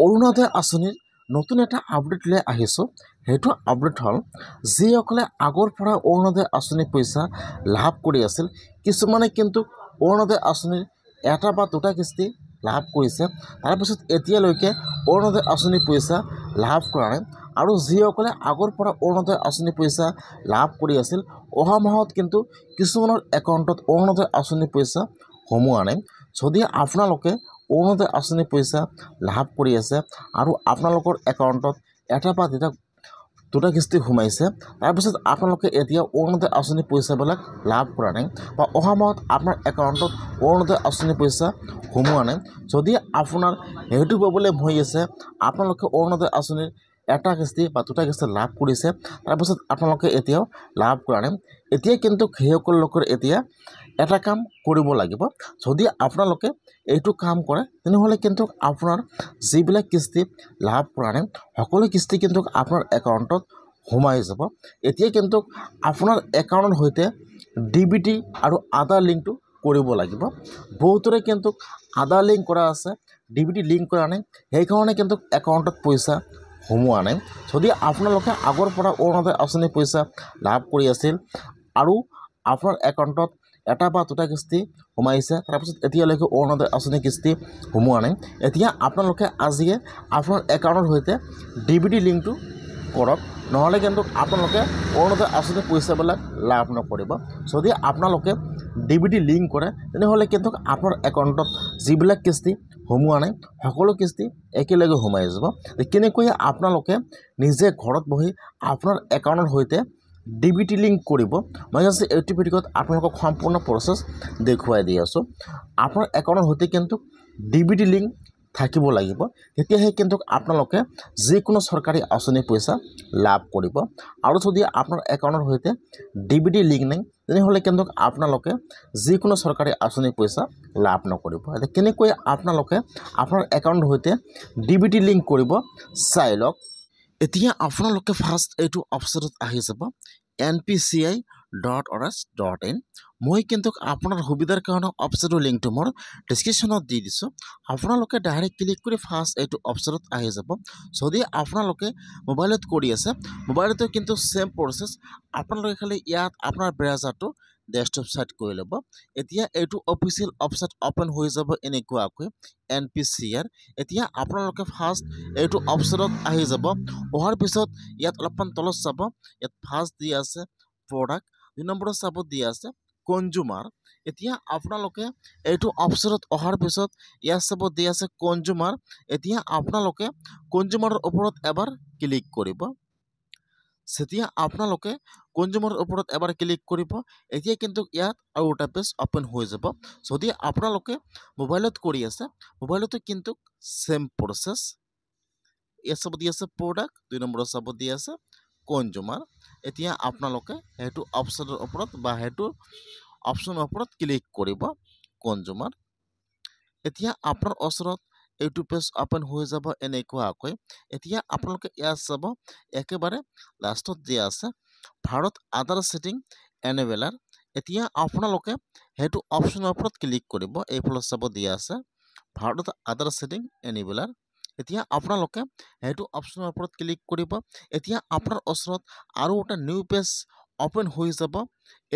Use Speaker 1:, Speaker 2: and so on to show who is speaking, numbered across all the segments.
Speaker 1: অৰুণোদয় আঁচনিৰ নতুন এটা আপডেট লৈ আহিছোঁ। সেইটো আপডেট হ'ল যিসকলে আগৰ পৰা অৰুণোদয় আঁচনিৰ পইচা লাভ কৰি আছিল, কিছুমানে কিন্তু অৰুণোদয় আঁচনিৰ এটা বা দুটা কিস্তি লাভ কৰিছে, তাৰপিছত এতিয়ালৈকে অৰুণোদয় আঁচনিৰ পইচা লাভ কৰা নাই। আৰু যিসকলে আগৰ পৰা অৰুণোদয় আঁচনিৰ পইচা লাভ কৰি আছিল, অহা মাহত কিন্তু কিছুমানৰ একাউণ্টত অৰুণোদয় আঁচনিৰ পইচা সোমোৱা নাই। যদি আপোনালোকে অৰুণোদয় আঁচনিৰ পইচা লাভ কৰি আছে আৰু আপোনালোকৰ একাউণ্টত এটা বা দুটা কিস্তি সোমাইছে, তাৰপিছত আপোনালোকে এতিয়া অৰুণোদয় আঁচনিৰ পইচাবিলাক লাভ কৰা নাই বা অহা মাহত আপোনাৰ একাউণ্টত অৰুণোদয় আঁচনিৰ পইচা সোমোৱা নাই, যদি আপোনাৰ সেইটো প্ৰব্লেম হৈ আছে, আপোনালোকে অৰুণোদয় আঁচনিৰ এটা কিস্তি বা দুটা কিস্তি লাভ কৰিছে, তাৰপিছত আপোনালোকে এতিয়াও লাভ কৰা নাই, এতিয়া কিন্তু সেইসকল লোকৰ এতিয়া এটা কাম কৰিব লাগিব। যদি আপোনালোকে এইটো কাম কৰে, তেনেহ'লে কিন্তু আপোনাৰ যিবিলাক কিস্তি লাভ কৰা নাই, সকলো কিস্তি কিন্তু আপোনাৰ একাউণ্টত সোমাই যাব। এতিয়া কিন্তু আপোনাৰ একাউণ্টৰ সৈতে DBT আৰু আধাৰ লিংকটো কৰিব লাগিব। বহুতৰে কিন্তু আধাৰ লিংক কৰা আছে, DBT লিংক কৰা নাই, সেইকাৰণে কিন্তু একাউণ্টত পইচা সোমোৱা নাই। যদি আপোনালোকে আগৰ পৰা অৰুণোদয় আঁচনিৰ পইচা লাভ কৰি আছিল আৰু আপোনাৰ একাউণ্টত এটা বা দুটা কিস্তি সোমাইছে, তাৰপিছত এতিয়ালৈকে অৰুণোদয় আঁচনি কিস্তি সোমোৱা নাই, এতিয়া আপোনালোকে আজিয়ে আপোনাৰ একাউণ্টৰ সৈতে DBT লিংকটো কৰক, নহ'লে কিন্তু আপোনালোকে অৰুণোদয় আঁচনিৰ পইচাবিলাক লাভ নকৰিব। যদি আপোনালোকে DBT লিংক কৰে, তেনেহ'লে কিন্তু আপোনাৰ একাউণ্টত যিবিলাক কিস্তি সোমোৱা নাই, সকলো কিস্তি একেলগে সোমাই যাব। কেনেকৈ আপোনালোকে নিজে ঘৰত বহি আপোনাৰ একাউণ্টৰ সৈতে DBT লিংক কৰিব, মই জাষ্ট এইটো ভিডিঅ'ত আপোনালোকক সম্পূৰ্ণ প্ৰচেছ দেখুৱাই দি আছোঁ। আপোনাৰ একাউণ্টৰ সৈতে কিন্তু DBT লিংক থাকিব লাগিব, তেতিয়াহে কিন্তু আপোনালোকে যিকোনো চৰকাৰী আঁচনিৰ পইচা লাভ কৰিব। আৰু যদি আপোনাৰ একাউণ্টৰ সৈতে DBT লিংক নাই, তেনেহ'লে কিন্তু আপোনালোকে যিকোনো চৰকাৰী আঁচনিৰ পইচা লাভ নকৰিব। এতিয়া কেনেকৈ আপোনালোকে আপোনাৰ একাউণ্টৰ সৈতে DBT লিংক কৰিব চাই লওক। এতিয়া আপোনালোকে ফাৰ্ষ্ট এইটো অপশ্যনত আহি যাব npci.oras.in। মই কিন্তু আপোনাৰ সুবিধাৰ কাৰণে অপশ্যনৰ লিংকটো মোৰ ডিছক্ৰিপশ্যনত দি দিছোঁ। আপোনালোকে ডাইৰেক্ট ক্লিক কৰি ফাৰ্ষ্ট এইটো অপশ্যনত আহি যাব। যদি আপোনালোকে মোবাইলত কৰি আছে, মোবাইলতো কিন্তু ছেম প্ৰচেছ, আপোনালোকে খালি ইয়াত আপোনাৰ ব্ৰাউজাৰটো ডেস্কটপ ছাইড কৰি ল'ব। এতিয়া এইটো অফিচিয়েল ৱেবছাইট অ'পেন হৈ যাব এনেকুৱাকৈ NPCR। এতিয়া আপোনালোকে ফাৰ্ষ্ট এইটো অপশ্যনত আহি যাব। অহাৰ পিছত ইয়াত অলপমান তলত চাব, ইয়াত ফাৰ্ষ্ট দি আছে প্ৰডাক্ট, 2 নম্বৰত চাব দি আছে কনজিউমাৰ। এতিয়া আপোনালোকে এইটো অপশ্যনত অহাৰ পিছত ইয়াত চাব দি আছে কনজিউমাৰ। এতিয়া আপোনালোকে কনজিউমাৰৰ ওপৰত এবাৰ ক্লিক কৰিব। যেতিয়া আপোনালোকে কনজিউমাৰৰ ওপৰত এবাৰ ক্লিক কৰিব, এতিয়া কিন্তু ইয়াত আৰু এটা পেজ অ'পেন হৈ যাব। যদি আপোনালোকে মোবাইলত কৰি আছে, মোবাইলতো কিন্তু ছেম প্ৰচেছ, ইয়াত চাব দি আছে প্ৰডাক্ট, 2 নম্বৰত চাব দি আছে কনজিউমাৰ। এতিয়া আপোনালোকে সেইটো অপশ্যনৰ ওপৰত বা সেইটো অপশ্যনৰ ওপৰত ক্লিক কৰিব কনজিউমাৰ। এতিয়া আপোনাৰ ওচৰত এইটো পেজ অ'পেন হৈ যাব এনেকুৱাকৈ। এতিয়া আপোনালোকে ইয়াত চাব, একেবাৰে লাষ্টত দিয়া আছে ভাৰত আধাৰ ছেটিং এনেবেলাৰ। এতিয়া আপোনালোকে সেইটো অপশ্যনৰ ওপৰত ক্লিক কৰিব, এইফালে চাব দিয়া আছে ভাৰত আধাৰ ছেটিং এনেবেলাৰ। এতিয়া আপোনালোকে সেইটো অপশ্যনৰ ওপৰত ক্লিক কৰিব। এতিয়া আপোনাৰ ওচৰত আৰু এটা নিউ পেজ অ'পেন হৈ যাব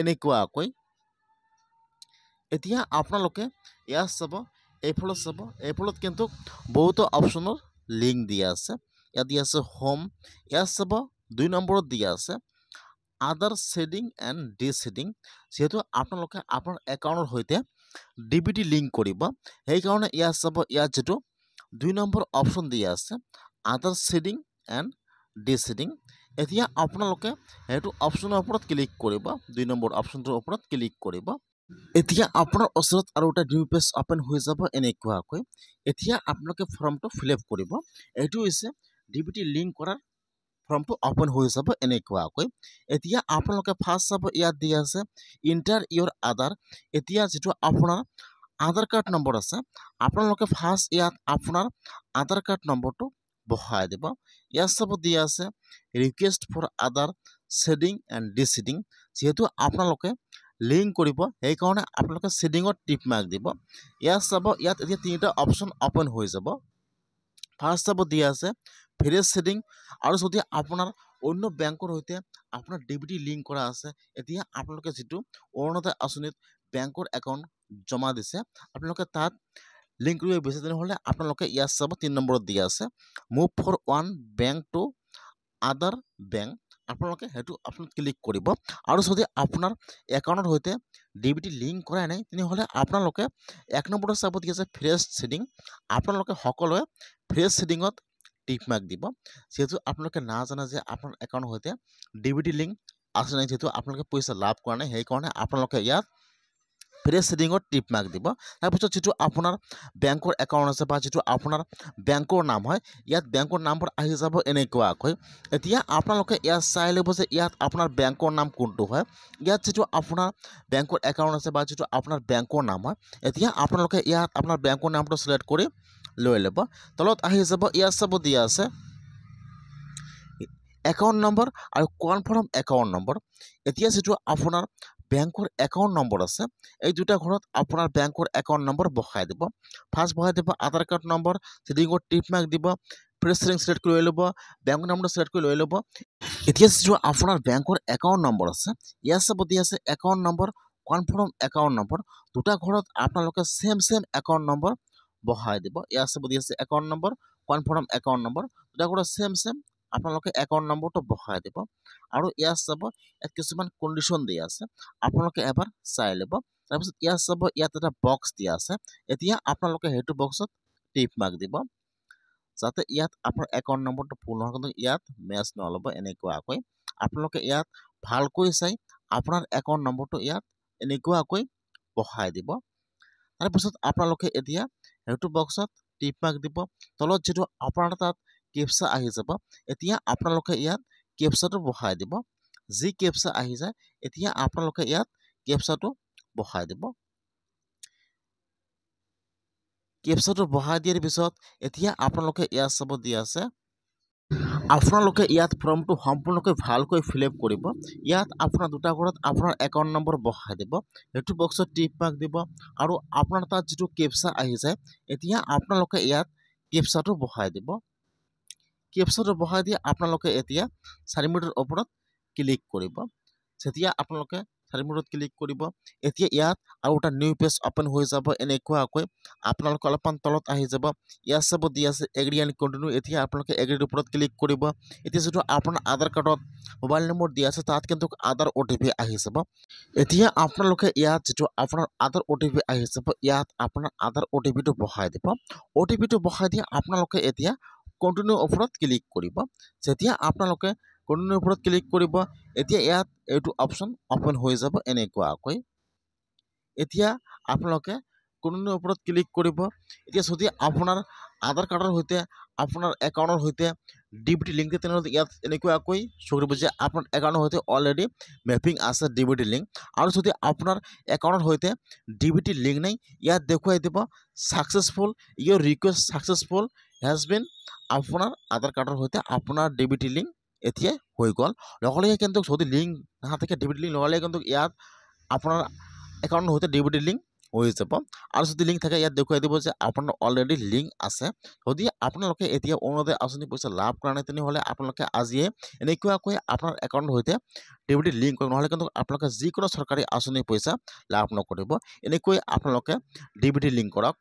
Speaker 1: এনেকুৱাকৈ। এতিয়া আপোনালোকে ইয়াত চাব, এইফালে চাব, এইফালত কিন্তু বহুতো অপশ্যনৰ লিংক দিয়া আছে। ইয়াত দিয়া আছে হোম, ইয়াত চাব 2 নম্বৰত দিয়া আছে আধাৰ ছেটিং এণ্ড ডিছেটিং। যিহেতু আপোনালোকে আপোনাৰ একাউণ্টৰ সৈতে DBT লিংক কৰিব, সেইকাৰণে ইয়াত চাব, ইয়াত যিটো 2 নম্বৰ অপশ্যন দিয়া আছে আধাৰ ছেটিং এণ্ড ডিছেটিং। এতিয়া আপোনালোকে সেইটো অপশ্যনৰ ওপৰত ক্লিক কৰিব, 2 নম্বৰ অপশ্যনটোৰ ওপৰত ক্লিক কৰিব। এতিয়া আপোনাৰ ওচৰত আৰু এটা নিউ পেজ অ'পেন হৈ যাব এনেকুৱাকৈ। এতিয়া আপোনালোকে ফৰ্মটো ফিল আপ কৰিব। এইটো হৈছে DBT লিংক কৰাৰ ফৰ্মটো অ'পেন হৈ যাব এনেকুৱাকৈ। এতিয়া আপোনালোকে ফাৰ্ষ্ট চাব, ইয়াত দি আছে ইণ্টাৰ ইয়ৰ আধাৰ। এতিয়া যিটো আপোনাৰ আধাৰ কাৰ্ড নম্বৰ আছে, আপোনালোকে ফাৰ্ষ্ট ইয়াত আপোনাৰ আধাৰ কাৰ্ড নম্বৰটো বহাই দিব। ইয়াত চাব দিয়া আছে request for Aadhaar seeding and deseeding. যিহেতু আপোনালোকে লিংক কৰিব, সেইকাৰণে আপোনালোকে ছেটিঙত টিপ মাৰ্ক দিব। ইয়াত চাব, ইয়াত এতিয়া 3টা অপশ্যন অ'পেন হৈ যাব। ফাৰ্ষ্ট চাব দিয়া আছে ভেৰিয়াছ ছেটিং আৰু যদি আপোনাৰ অন্য বেংকৰ সৈতে আপোনাৰ ডিবিটি লিংক কৰা আছে এতিয়া আপোনালোকে যিটো অৰুণোদয় আঁচনিত বেংকৰ একাউণ্ট জমা দিছে আপোনালোকে তাত লিংক কৰিব বিচাৰে তেনেহ'লে আপোনালোকে ইয়াত চাব 3 নম্বৰত দিয়া আছে move for one bank to other bank আপোনালোকে সেইটো অপশ্যনত ক্লিক কৰিব আৰু যদি আপোনাৰ একাউণ্টৰ সৈতে ডিবিটি লিংক কৰাই নাই তেনেহ'লে আপোনালোকে 1 নম্বৰত চাব দিয়া আছে ফ্ৰেছ ছেটিং আপোনালোকে সকলোৱে ফ্ৰেছ ছেটিঙত টিক মাৰ্ক দিব যেহেতু আপোনালোকে নাজানে যে আপোনাৰ একাউণ্টৰ সৈতে ডিবিটি লিংক আছে নাই যেহেতু আপোনালোকে পইচা লাভ কৰা নাই সেইকাৰণে আপোনালোকে ইয়াত ফ্ৰেছ ছেটিঙত টিপ মাৰ্ক দিব তাৰপিছত যিটো আপোনাৰ বেংকৰ একাউণ্ট আছে বা যিটো আপোনাৰ বেংকৰ নাম হয় ইয়াত বেংকৰ নামবোৰ আহি যাব এনেকুৱাকৈ এতিয়া আপোনালোকে ইয়াত চাই ল'ব যে ইয়াত আপোনাৰ বেংকৰ নাম কোনটো হয় ইয়াত যিটো আপোনাৰ বেংকৰ একাউণ্ট আছে বা যিটো আপোনাৰ বেংকৰ নাম হয় এতিয়া আপোনালোকে ইয়াত আপোনাৰ বেংকৰ নামটো চিলেক্ট কৰি লৈ ল'ব তলত আহি যাব ইয়াত চাব দিয়া আছে একাউণ্ট নম্বৰ আৰু কনফাৰ্ম একাউণ্ট নম্বৰ এতিয়া যিটো আপোনাৰ বেংকৰ একাউণ্ট নম্বৰ আছে এই দুটা ঘৰত আপোনাৰ বেংকৰ একাউণ্ট নম্বৰ বহাই দিব ফাৰ্ষ্ট বহাই দিব আধাৰ কাৰ্ড নম্বৰ ছেটিঙত টিপ মাৰ্ক দিব ফ্ৰেছ ছেটিং চিলেক্ট কৰি লৈ ল'ব বেংকৰ নামটো চিলেক্ট কৰি লৈ ল'ব এতিয়া যিটো আপোনাৰ বেংকৰ একাউণ্ট নম্বৰ আছে ইয়াত চাব দিয়া আছে account number confirm account number দুটা ঘৰত আপোনালোকে সেম একাউণ্ট নম্বৰ বহাই দিব ইয়াত চাব দিয়া আছে account number confirm account number দুটা ঘৰত সেম আপোনালোকে একাউণ্ট নম্বৰটো বহাই দিব আৰু ইয়াত চাব ইয়াত কিছুমান কণ্ডিশ্যন দিয়া আছে আপোনালোকে এবাৰ চাই ল'ব তাৰপিছত ইয়াত চাব ইয়াত এটা বক্স দিয়া আছে এতিয়া আপোনালোকে সেইটো বক্সত টিপ মাৰ্ক দিব যাতে ইয়াত আপোনাৰ একাউণ্ট নম্বৰটো ভুল নহয় কিন্তু ইয়াত মেচ নল'ব এনেকুৱাকৈ আপোনালোকে ইয়াত ভালকৈ চাই আপোনাৰ একাউণ্ট নম্বৰটো ইয়াত এনেকুৱাকৈ বহাই দিব তাৰপিছত আপোনালোকে এতিয়া সেইটো বক্সত টিপ মাৰ্ক দিব তলত যিটো আপোনাৰ তাত কেপচা আহি যাব এতিয়া আপোনালোকে ইয়াত কেপচাটো বহাই দিব যি কেপচা আহি যায় এতিয়া আপোনালোকে ইয়াত কেপচাটো বহাই দিব কেপচাটো বহাই দিয়াৰ পিছত এতিয়া আপোনালোকে ইয়াত চাব দিয়া আছে আপোনালোকে ইয়াত ফৰ্মটো সম্পূৰ্ণকৈ ভালকৈ ফিল আপ কৰিব ইয়াত আপোনাৰ দুটা ঘৰত আপোনাৰ একাউণ্ট নম্বৰ বহাই দিব সেইটো বক্সত টিপ মাৰ্ক দিব আৰু আপোনাৰ তাত যিটো কেপচা আহি যায় এতিয়া আপোনালোকে ইয়াত কেপচাটো বহাই দিব কেপচাটো বহাই দিয়ে আপোনালোকে এতিয়া 4 মিনিটৰ ওপৰত ক্লিক কৰিব যেতিয়া আপোনালোকে 4 মিনিটত ক্লিক কৰিব এতিয়া ইয়াত আৰু এটা নিউ পেজ ওপেন হৈ যাব এনেকুৱাকৈ আপোনালোকে অলপমান তলত আহি যাব ইয়াত চাব দিয়া আছে এগ্ৰি এণ্ড কণ্টিনিউ এতিয়া আপোনালোকে এগ্ৰিৰ ওপৰত ক্লিক কৰিব এতিয়া যিটো আপোনাৰ আধাৰ কাৰ্ডত মোবাইল নম্বৰ দিয়া আছে তাত কিন্তু আধাৰ OTP আহি যাব এতিয়া আপোনালোকে ইয়াত যিটো আপোনাৰ আধাৰ OTP আহি যাব ইয়াত আপোনাৰ আধাৰ OTPটো বহাই দিব OTPটো বহাই দিয়ে আপোনালোকে এতিয়া কণ্টিনিউ ওপৰত ক্লিক কৰিব যেতিয়া আপোনালোকে কণ্টিনিউ ওপৰত ক্লিক কৰিব এতিয়া ইয়াত এইটো অপশ্যন ওপেন হৈ যাব এনেকুৱাকৈ এতিয়া আপোনালোকে কণ্টিনিউ ওপৰত ক্লিক কৰিব এতিয়া যদি আপোনাৰ আধাৰ কাৰ্ডৰ সৈতে আপোনাৰ একাউণ্টৰ সৈতে ডিবিটি লিংক তেনেহ'লে ইয়াত এনেকুৱাকৈ শ্ব' কৰিব যে আপোনাৰ একাউণ্টৰ সৈতে অলৰেডি মেপিং আছে ডিবিটি লিংক আৰু যদি আপোনাৰ একাউণ্টৰ সৈতে ডিবিটি লিংক নাই ইয়াত দেখুৱাই দিব successful your request successful has been আপোনাৰ আধাৰ কাৰ্ডৰ সৈতে আপোনাৰ ডিবিটি লিংক এতিয়া হৈ গ'ল লগে কিন্তু যদি লিংক নাথাকে ডিবিটি লিংক লগে কিন্তু ইয়াত আপোনাৰ একাউণ্টৰ সৈতে ডিবিটি লিংক হৈ যাব আৰু যদি লিংক থাকে ইয়াত দেখুৱাই দিব যে আপোনাৰ অলৰেডি লিংক আছে যদি আপোনালোকে এতিয়া অৰুণোদয় আঁচনি পইচা লাভ কৰা নাই তেনেহ'লে আপোনালোকে আজিয়ে এনেকুৱাকৈ আপোনাৰ একাউণ্টৰ সৈতে ডিবিটি লিংক কৰিব নহ'লে কিন্তু আপোনালোকে যিকোনো চৰকাৰী আঁচনি পইচা লাভ নকৰিব এনেকৈ আপোনালোকে ডিবিটি লিংক কৰক